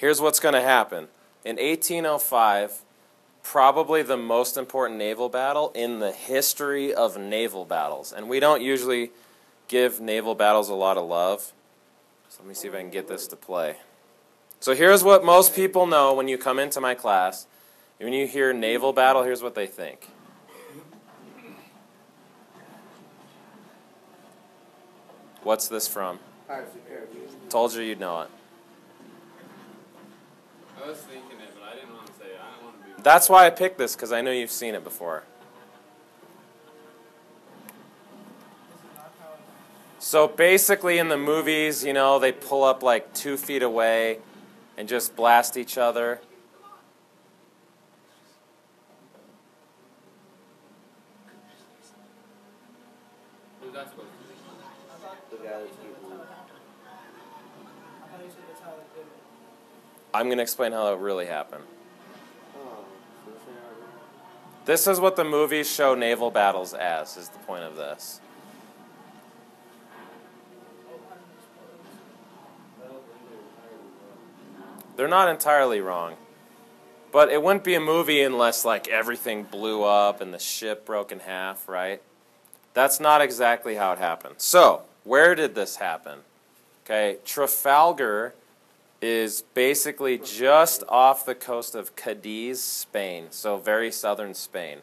here's what's going to happen. In 1805, probably the most important naval battle in the history of naval battles. And we don't usually give naval battles a lot of love. So let me see if I can get this to play. So here's what most people know when you come into my class. When you hear naval battle, here's what they think. What's this from? Told you you'd know it. I was thinking it, but I didn't want to say it. I don't want to be... That's why I picked this, because I know you've seen it before. So basically in the movies, you know, they pull up like 2 feet away and just blast each other. Who's that supposed to be? I'm going to explain how it really happened. This is what the movies show naval battles as, is the point of this. They're not entirely wrong. But it wouldn't be a movie unless like everything blew up and the ship broke in half, right? That's not exactly how it happened. So, where did this happen? Okay, Trafalgar is basically just off the coast of Cadiz, Spain, so very southern Spain.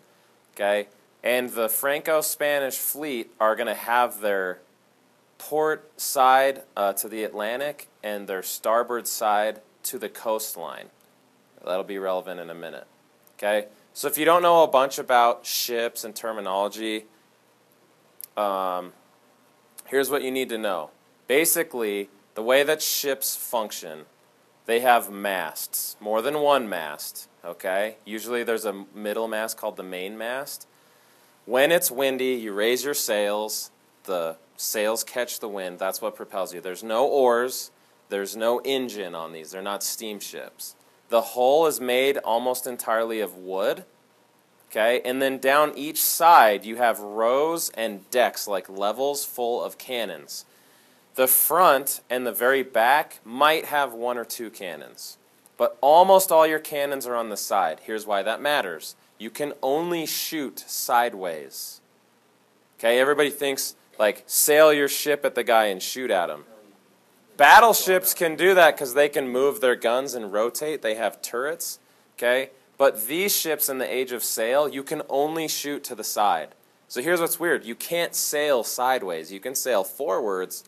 Okay, and the Franco-Spanish fleet are going to have their port side to the Atlantic and their starboard side to the coastline. That'll be relevant in a minute. Okay, so if you don't know a bunch about ships and terminology, here's what you need to know. Basically, the way that ships function, they have masts, more than one mast, okay? Usually there's a middle mast called the main mast. When it's windy, you raise your sails, the sails catch the wind, that's what propels you. There's no oars, there's no engine on these, they're not steamships. The hull is made almost entirely of wood, okay? And then down each side you have rows and decks, like levels full of cannons. The front and the very back might have 1 or 2 cannons, but almost all your cannons are on the side. Here's why that matters. You can only shoot sideways. Okay, everybody thinks, like, sail your ship at the guy and shoot at him. Battleships can do that because they can move their guns and rotate. They have turrets, okay? But these ships in the age of sail, you can only shoot to the side. So here's what's weird. You can't sail sideways. You can sail forwards,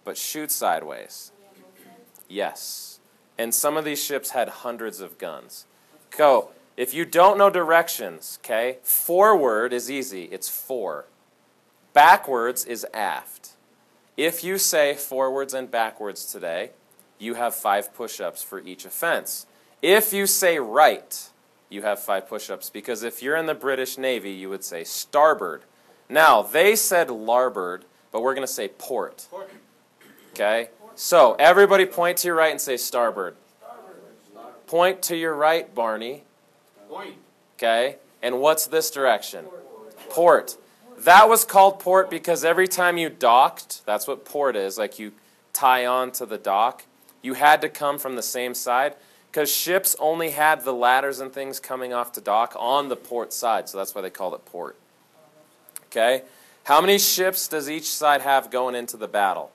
but shoot sideways. Yes. And some of these ships had hundreds of guns. So, if you don't know directions, okay, forward is easy. It's 4. Backwards is aft. If you say forwards and backwards today, you have 5 push-ups for each offense. If you say right, you have 5 push-ups, because if you're in the British Navy, you would say starboard. Now, they said larboard, but we're going to say port. Okay? So, everybody point to your right and say starboard. Point to your right, Barney. Okay? And what's this direction? Port. That was called port because every time you docked, that's what port is, like you tie on to the dock, you had to come from the same side because ships only had the ladders and things coming off the dock on the port side, so that's why they called it port. Okay? How many ships does each side have going into the battle?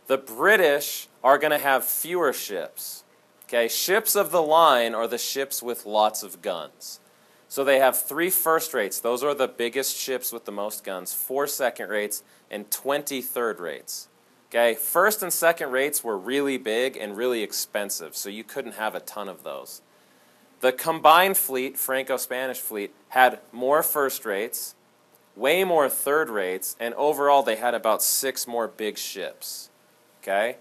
The British are going to have fewer ships. Okay, ships of the line are the ships with lots of guns. So they have 3 first rates. Those are the biggest ships with the most guns. 4 second rates and 20 third rates. Okay, first and second rates were really big and really expensive, so you couldn't have a ton of those. The combined fleet, Franco-Spanish fleet, had more first rates, way more third rates, and overall they had about 6 more big ships. Okay?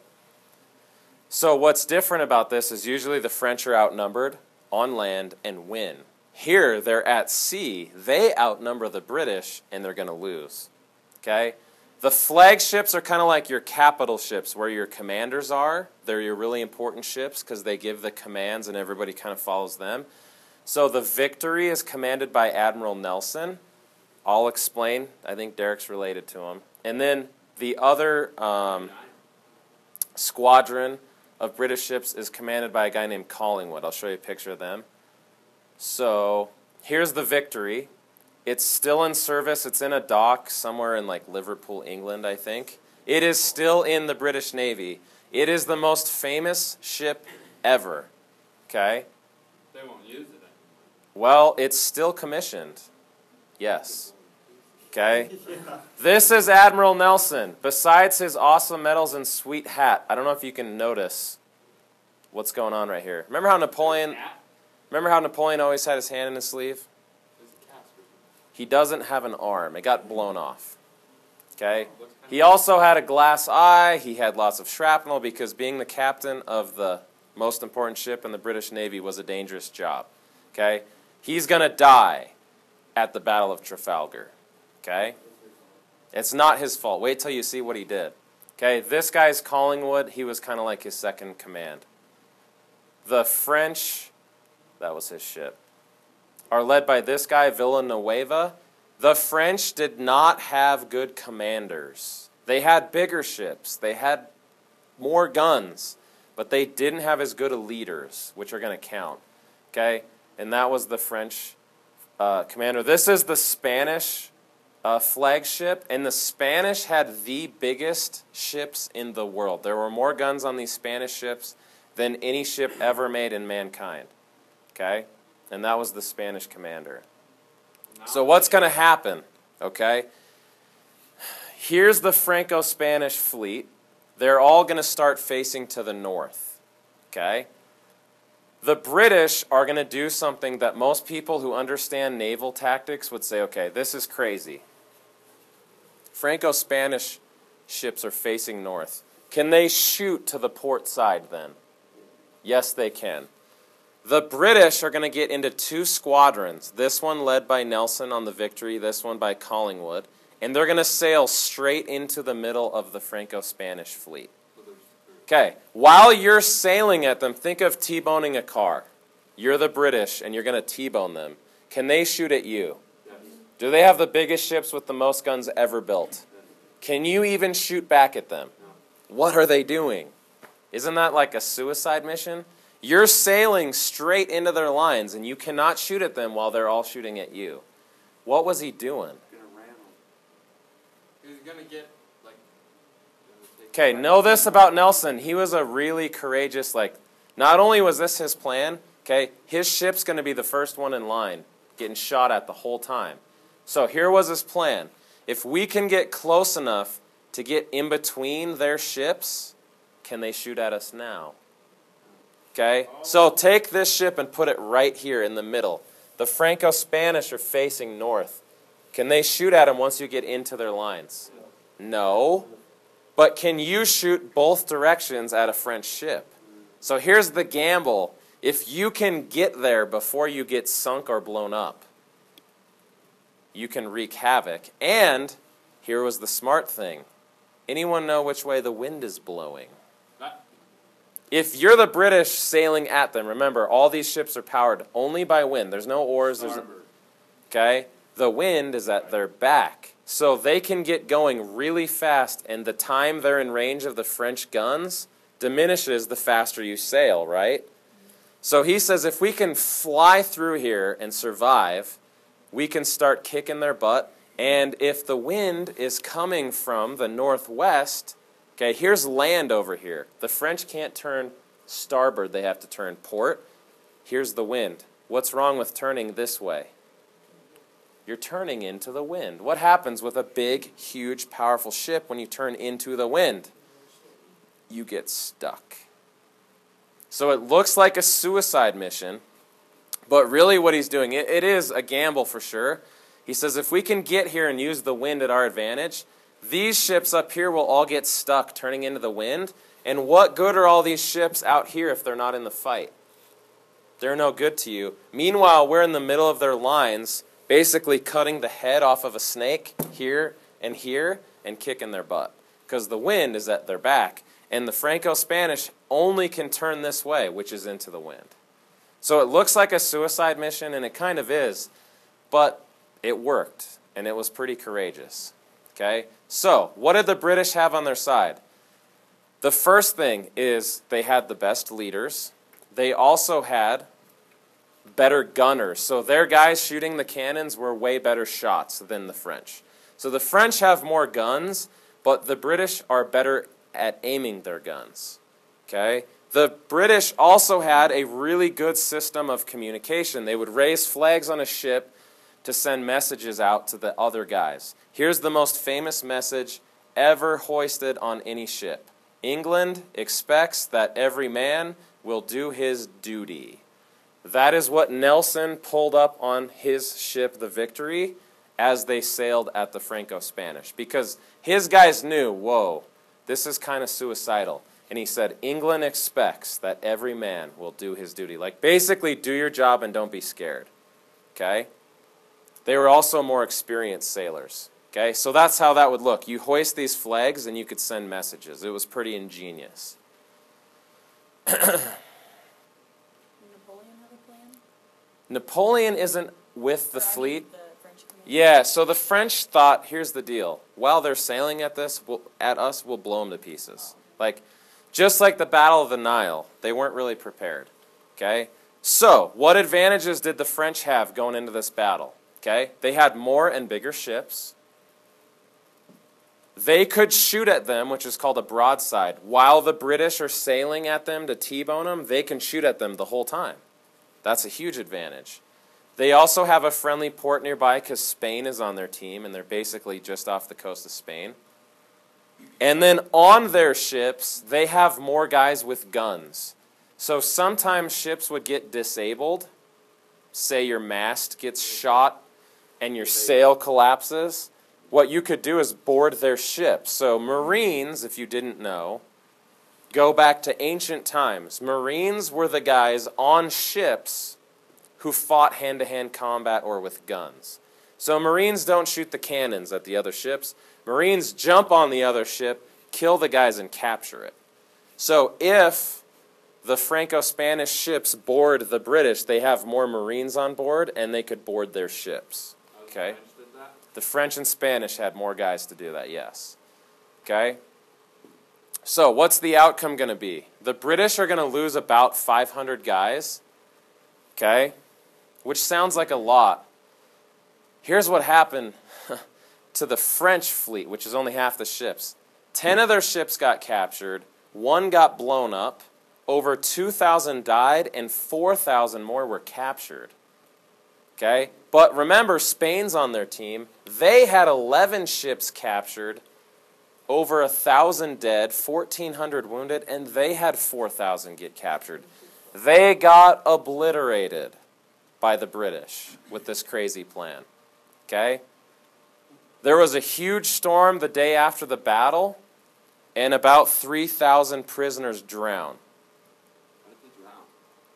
So what's different about this is usually the French are outnumbered on land and win. Here, they're at sea. They outnumber the British, and they're going to lose. Okay? The flagships are kind of like your capital ships, where your commanders are. They're your really important ships because they give the commands, and everybody kind of follows them. So the Victory is commanded by Admiral Nelson. I'll explain. I think Derek's related to him. And then the other squadron of British ships is commanded by a guy named Collingwood. I'll show you a picture of them. So here's the Victory. It's still in service. It's in a dock somewhere in like Liverpool, England, I think. It is still in the British Navy. It is the most famous ship ever. Okay? They won't use it anymore. Well, it's still commissioned. Yes. Okay? This is Admiral Nelson. Besides his awesome medals and sweet hat, I don't know if you can notice what's going on right here. Remember how Napoleon always had his hand in his sleeve? He doesn't have an arm. It got blown off. Okay? He also had a glass eye. He had lots of shrapnel because being the captain of the most important ship in the British Navy was a dangerous job. Okay? He's going to die at the Battle of Trafalgar. Okay? It's not his fault. Wait till you see what he did. Okay? This guy's Collingwood. He was kind of like his second command. The French, that was his ship, are led by this guy, Villanueva. The French did not have good commanders. They had bigger ships. They had more guns. But they didn't have as good a leaders, which are going to count. Okay? And that was the French commander. This is the Spanish flagship. And the Spanish had the biggest ships in the world. There were more guns on these Spanish ships than any ship ever made in mankind. Okay? And that was the Spanish commander. So what's going to happen? Okay? Here's the Franco-Spanish fleet. They're all going to start facing to the north. Okay? The British are going to do something that most people who understand naval tactics would say, okay, this is crazy. Franco-Spanish ships are facing north. Can they shoot to the port side then? Yes, they can. The British are going to get into two squadrons, this one led by Nelson on the Victory, this one by Collingwood, and they're going to sail straight into the middle of the Franco-Spanish fleet. Okay, while you're sailing at them, think of T-boning a car. You're the British, and you're going to T-bone them. Can they shoot at you? Do they have the biggest ships with the most guns ever built? Can you even shoot back at them? What are they doing? Isn't that like a suicide mission? You're sailing straight into their lines, and you cannot shoot at them while they're all shooting at you. What was he doing? He was going to get, like... Okay, know this about Nelson. He was a really courageous, not only was this his plan, okay, his ship's going to be the first one in line, getting shot at the whole time. So here was his plan. If we can get close enough to get in between their ships, can they shoot at us now? Okay, so take this ship and put it right here in the middle. The Franco-Spanish are facing north. Can they shoot at them once you get into their lines? No. But can you shoot both directions at a French ship? So here's the gamble. If you can get there before you get sunk or blown up, you can wreak havoc. And here was the smart thing. Anyone know which way the wind is blowing? If you're the British sailing at them, remember, all these ships are powered only by wind. There's no oars. Okay? The wind is at their back. So they can get going really fast, and the time they're in range of the French guns diminishes the faster you sail, right? So he says if we can fly through here and survive, we can start kicking their butt. And if the wind is coming from the northwest... Okay, here's land over here. The French can't turn starboard. They have to turn port. Here's the wind. What's wrong with turning this way? You're turning into the wind. What happens with a big, huge, powerful ship when you turn into the wind? You get stuck. So it looks like a suicide mission, but really what he's doing, it is a gamble for sure. He says if we can get here and use the wind at our advantage, these ships up here will all get stuck turning into the wind. And what good are all these ships out here if they're not in the fight? They're no good to you. Meanwhile, we're in the middle of their lines, basically cutting the head off of a snake here and kicking their butt. Because the wind is at their back. And the Franco-Spanish only can turn this way, which is into the wind. So it looks like a suicide mission, and it kind of is. But it worked, and it was pretty courageous. Okay? So, what did the British have on their side? The first thing is they had the best leaders. They also had better gunners. So their guys shooting the cannons were way better shots than the French. So the French have more guns, but the British are better at aiming their guns. Okay? The British also had a really good system of communication. They would raise flags on a ship to send messages out to the other guys. Here's the most famous message ever hoisted on any ship. England expects that every man will do his duty. That is what Nelson pulled up on his ship, the Victory, as they sailed at the Franco-Spanish. Because his guys knew, whoa, this is kind of suicidal. And he said, England expects that every man will do his duty. Like, basically, do your job and don't be scared. Okay? They were also more experienced sailors. Okay? So that's how that would look. You hoist these flags and you could send messages. It was pretty ingenious. Napoleon have a plan? Napoleon isn't with the fleet. The French command? Yeah, so the French thought, here's the deal. While they're sailing at us, we'll blow them to pieces. Like, just like the Battle of the Nile, they weren't really prepared. Okay? So, what advantages did the French have going into this battle? Okay? They had more and bigger ships. They could shoot at them, which is called a broadside. While the British are sailing at them to T-bone them, they can shoot at them the whole time. That's a huge advantage. They also have a friendly port nearby because Spain is on their team, and they're basically just off the coast of Spain. And then on their ships, they have more guys with guns. So sometimes ships would get disabled. Say your mast gets shot and your sail collapses. What you could do is board their ship. So Marines, if you didn't know, go back to ancient times. Marines were the guys on ships who fought hand-to-hand combat or with guns. So Marines don't shoot the cannons at the other ships. Marines jump on the other ship, kill the guys, and capture it. So if the Franco-Spanish ships board the British, they have more Marines on board, and they could board their ships. Okay? The French and Spanish had more guys to do that, yes. Okay? So what's the outcome going to be? The British are going to lose about 500 guys. Okay? Which sounds like a lot. Here's what happened to the French fleet, which is only half the ships. 10 of their ships got captured. 1 got blown up. Over 2,000 died, and 4,000 more were captured. Okay? But remember, Spain's on their team. They had 11 ships captured, over 1,000 dead, 1,400 wounded, and they had 4,000 get captured. They got obliterated by the British with this crazy plan. Okay? There was a huge storm the day after the battle, and about 3,000 prisoners drowned. How did they drown?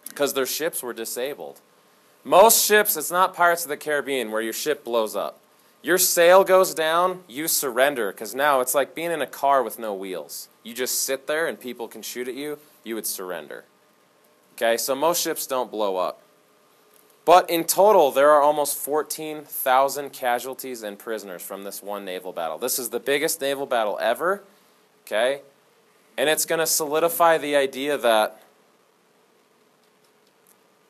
Because their ships were disabled. Most ships, it's not Pirates of the Caribbean where your ship blows up. Your sail goes down, you surrender, because now it's like being in a car with no wheels. You just sit there and people can shoot at you, you would surrender. Okay, so most ships don't blow up. But in total, there are almost 14,000 casualties and prisoners from this one naval battle. This is the biggest naval battle ever, okay? And it's going to solidify the idea that,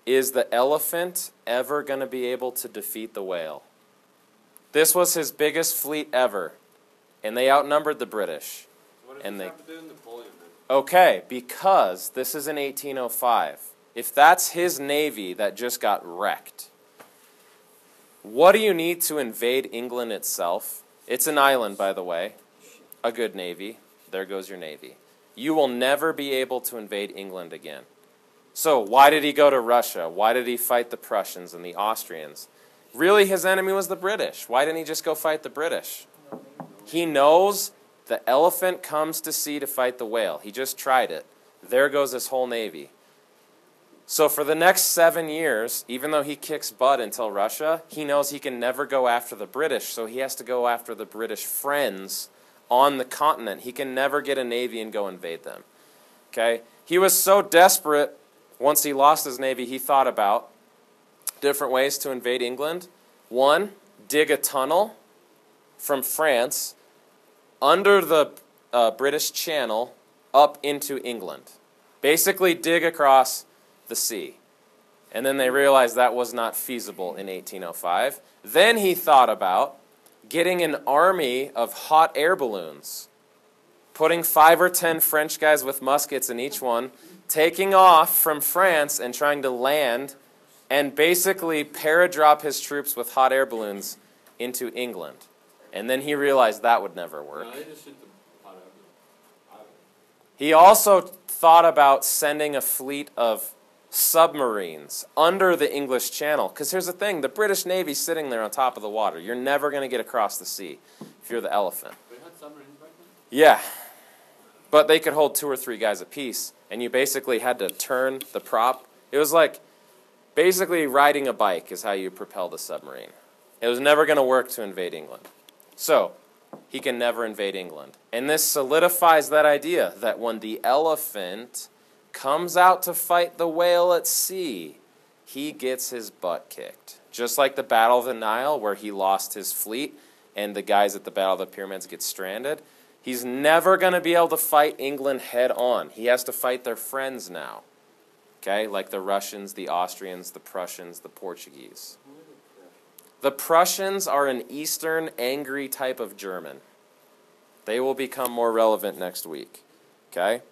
is the elephant ever going to be able to defeat the whale? This was his biggest fleet ever, and they outnumbered the British. What does this have to do with Napoleon then? Okay, because this is in 1805. If that's his navy that just got wrecked, what do you need to invade England itself? It's an island, by the way. A good navy. There goes your navy. You will never be able to invade England again. So why did he go to Russia? Why did he fight the Prussians and the Austrians? Really, his enemy was the British. Why didn't he just go fight the British? He knows the elephant comes to sea to fight the whale. He just tried it. There goes his whole navy. So for the next 7 years, even though he kicks butt until Russia, he knows he can never go after the British, so he has to go after the British friends on the continent. He can never get a navy and go invade them. Okay? He was so desperate, once he lost his navy, he thought about different ways to invade England. One, dig a tunnel from France under the British Channel up into England. Basically dig across the sea. And then they realized that was not feasible in 1805. Then he thought about getting an army of hot air balloons, putting 5 or 10 French guys with muskets in each one, taking off from France and trying to land and basically paradrop his troops with hot air balloons into England. And then he realized that would never work. No, they just shoot the hot air. He also thought about sending a fleet of submarines under the English Channel. Because here's the thing, the British Navy's sitting there on top of the water. You're never going to get across the sea if you're the Elephant. They had submarines back then? Yeah. But they could hold 2 or 3 guys apiece, and you basically had to turn the prop. It was like basically riding a bike is how you propelled a submarine. It was never going to work to invade England. So, he can never invade England. And this solidifies that idea that when the Elephant comes out to fight the whale at sea, he gets his butt kicked. Just like the Battle of the Nile, where he lost his fleet and the guys at the Battle of the Pyramids get stranded. He's never going to be able to fight England head on. He has to fight their friends now. Okay, like the Russians, the Austrians, the Prussians, the Portuguese. The Prussians are an Eastern, angry type of German. They will become more relevant next week. Okay?